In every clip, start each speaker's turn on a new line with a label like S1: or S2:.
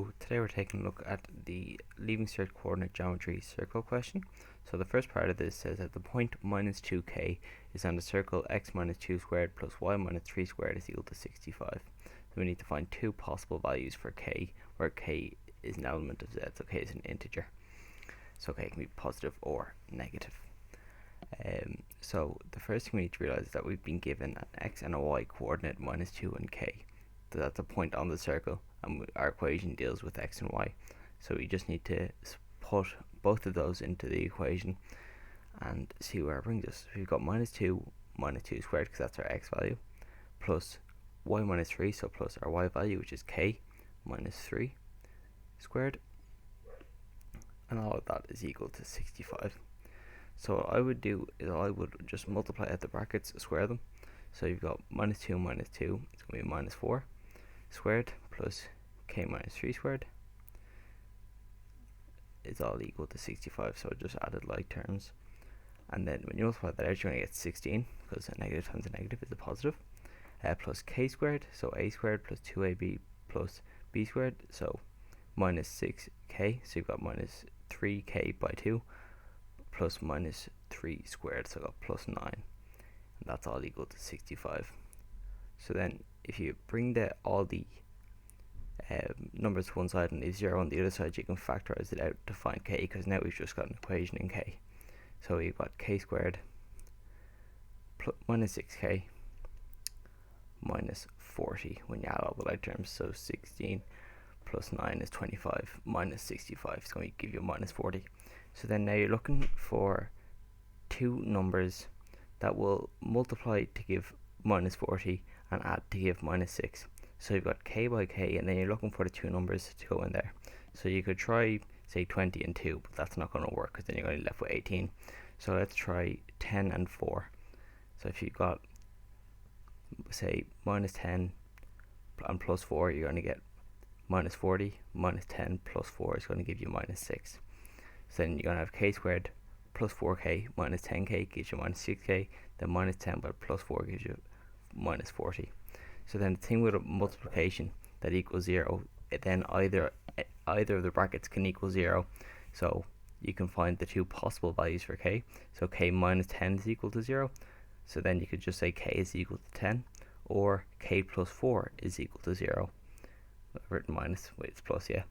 S1: So today we're taking a look at the leaving cert coordinate geometry circle question. So the first part of this says that the point minus 2k is on the circle x minus 2 squared plus y minus 3 squared is equal to 65. So we need to find two possible values for k, where k is an element of z, so k is an integer. So k can be positive or negative. So the first thing we need to realize is that we've been given an x and a y coordinate minus 2 and k. So that's a point on the circle, and our equation deals with x and y. So we just need to put both of those into the equation and see where it brings us. So we've got minus 2 squared, because that's our x value, plus y minus 3, so plus our y value, which is k minus 3 squared, and all of that is equal to 65. So what I would do is I would just multiply out the brackets, square them. So you've got minus 2 minus 2, it's going to be minus 4 squared plus k minus 3 squared is all equal to 65. So I just added like terms, and then when you multiply that out, you're going to get 16, because a negative times a negative is a positive, plus k squared, so a squared plus 2ab plus b squared, so minus 6k, so you've got minus 3k by 2 plus minus 3 squared, so I got plus 9, and that's all equal to 65. So then if you bring all the numbers to one side and leave 0 on the other side, you can factorize it out to find k, because now we've just got an equation in k. So we've got k squared minus 6k minus 40 when you add all the like terms. So 16 plus 9 is 25 minus 65 is going to give you minus 40. So then now you're looking for two numbers that will multiply to give minus 40 and add to give minus 6. So you've got k by k, and then you're looking for the two numbers to go in there. So you could try, say, 20 and 2, but that's not going to work, because then you're going to be left with 18. So let's try 10 and 4. So if you've got, say, minus 10 and plus 4, you're going to get minus 40. Minus 10 plus 4 is going to give you minus 6. So then you're going to have k squared plus 4k minus 10k gives you minus 6k. Then minus 10 by plus 4 gives you minus 40. So then the thing with a multiplication that equals 0, then either of the brackets can equal 0. So you can find the two possible values for k. So k minus 10 is equal to 0. So then you could just say k is equal to 10, or k plus 4 is equal to 0. I've written minus, wait, it's plus, yeah.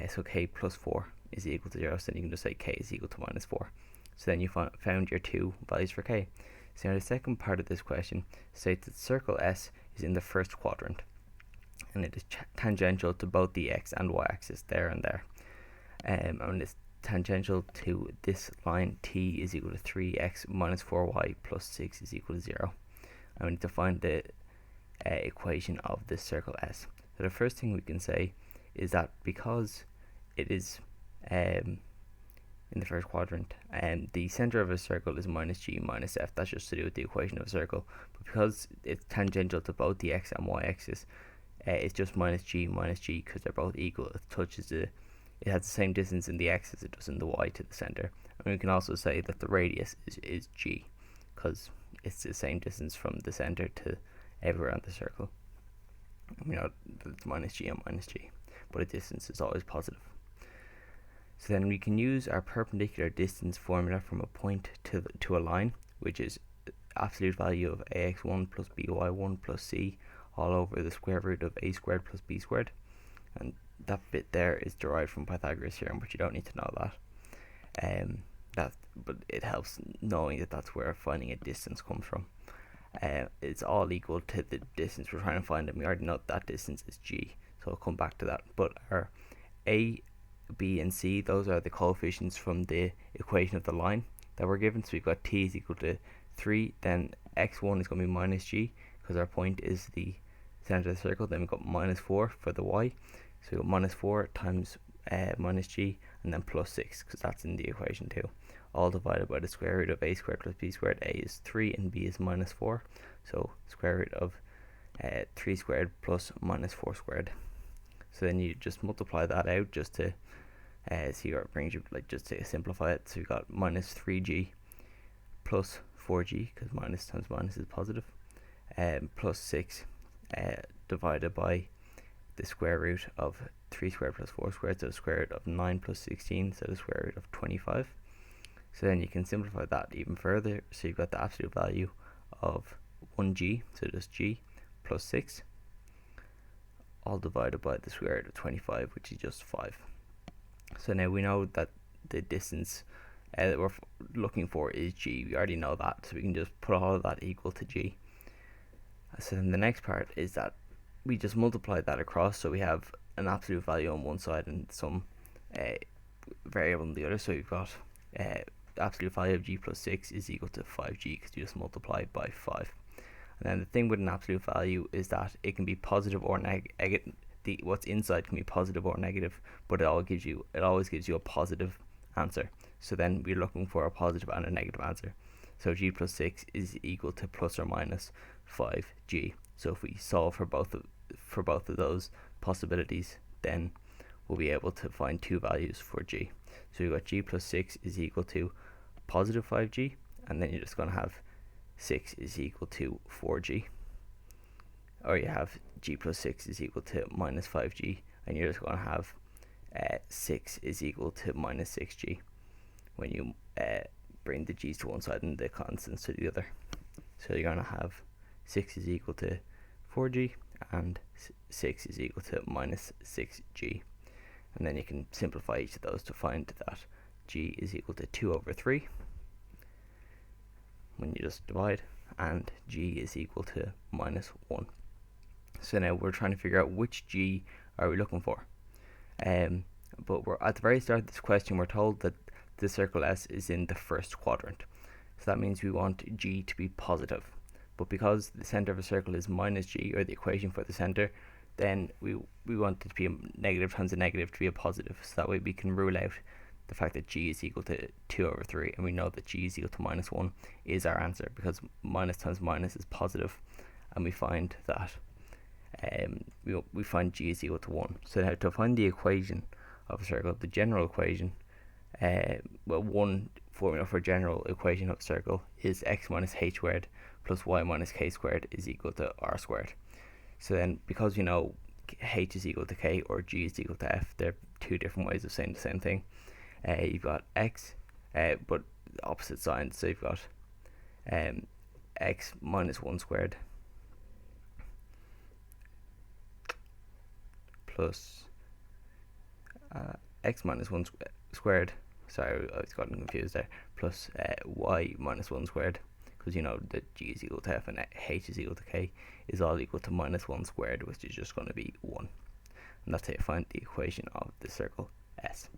S1: So k plus 4 is equal to 0, so then you can just say k is equal to minus 4. So then you found your two values for k. So now the second part of this question states that circle S is in the first quadrant, and it is tangential to both the x and y axis there and there. And it's tangential to this line t is equal to 3x minus 4y plus 6 is equal to 0. And we need to find the equation of this circle S. So the first thing we can say is that because it is in the first quadrant, and the center of a circle is minus g minus f. That's just to do with the equation of a circle. But because it's tangential to both the x and y axis, it's just minus g, because they're both equal. It has the same distance in the x as it does in the y to the center. And we can also say that the radius is g, because it's the same distance from the center to everywhere on the circle. You know, it's minus g and minus g, but a distance is always positive. So then we can use our perpendicular distance formula from a point to a line, which is absolute value of ax1 plus by1 plus c all over the square root of a squared plus b squared. And that bit there is derived from Pythagoras theorem, but you don't need to know that. But it helps knowing that that's where finding a distance comes from. It's all equal to the distance we're trying to find, and we already know that distance is g, so I'll come back to that. But our a, b and c, those are the coefficients from the equation of the line that we're given. So we've got t is equal to 3, then x1 is going to be minus g, because our point is the center of the circle. Then we've got minus 4 for the y, so we've got minus 4 times minus g, and then plus 6, because that's in the equation too, all divided by the square root of a squared plus b squared. A is 3 and b is minus 4, so square root of 3 squared plus minus 4 squared. So then you just multiply that out just to see where it brings you, like just to simplify it. So you've got minus 3g plus 4g, because minus times minus is positive, plus 6 divided by the square root of 3 squared plus 4 squared, so the square root of 9 plus 16, so the square root of 25. So then you can simplify that even further, so you've got the absolute value of 1g, so just g, plus 6, all divided by the square root of 25, which is just 5. So now we know that the distance that we're looking for is g. We already know that, so we can just put all of that equal to g. So then the next part is that we just multiply that across, so we have an absolute value on one side and some variable on the other. So we've got absolute value of g plus 6 is equal to 5g, because you just multiply it by 5. And then the thing with an absolute value is that it can be positive or negative. What's inside can be positive or negative, but it always gives you a positive answer. So then we're looking for a positive and a negative answer. So g plus 6 is equal to plus or minus 5g. So if we solve for both of those possibilities, then we'll be able to find two values for g. So we've got g plus 6 is equal to positive 5g, and then you're just going to have 6 is equal to 4g. Or you have g plus 6 is equal to minus 5g, and you're just going to have 6 is equal to minus 6g when you bring the g's to one side and the constants to the other. So you're going to have 6 is equal to 4g and 6 is equal to minus 6g. And then you can simplify each of those to find that g is equal to 2 over 3 when you just divide, and g is equal to minus 1. So now we're trying to figure out which g are we looking for. But we're at the very start of this question, we're told that the circle S is in the first quadrant. So that means we want g to be positive. But because the center of a circle is minus g, or the equation for the center, then we want it to be a negative times a negative to be a positive. So that way we can rule out the fact that g is equal to 2 over 3, and we know that g is equal to minus 1 is our answer, because minus times minus is positive, and we find that we find g is equal to 1. So now to find the equation of a circle, the general equation, one formula for general equation of a circle is x minus h squared plus y minus k squared is equal to r squared. So then, because we know h is equal to k or g is equal to f, they're two different ways of saying the same thing. You've got x, but opposite signs. So you've got x minus 1 squared plus x minus 1 squared. Sorry, I was gotten confused there. Plus y minus 1 squared, because you know that g is equal to f and h is equal to k is all equal to minus 1 squared, which is just going to be 1. And that's how you find the equation of the circle S.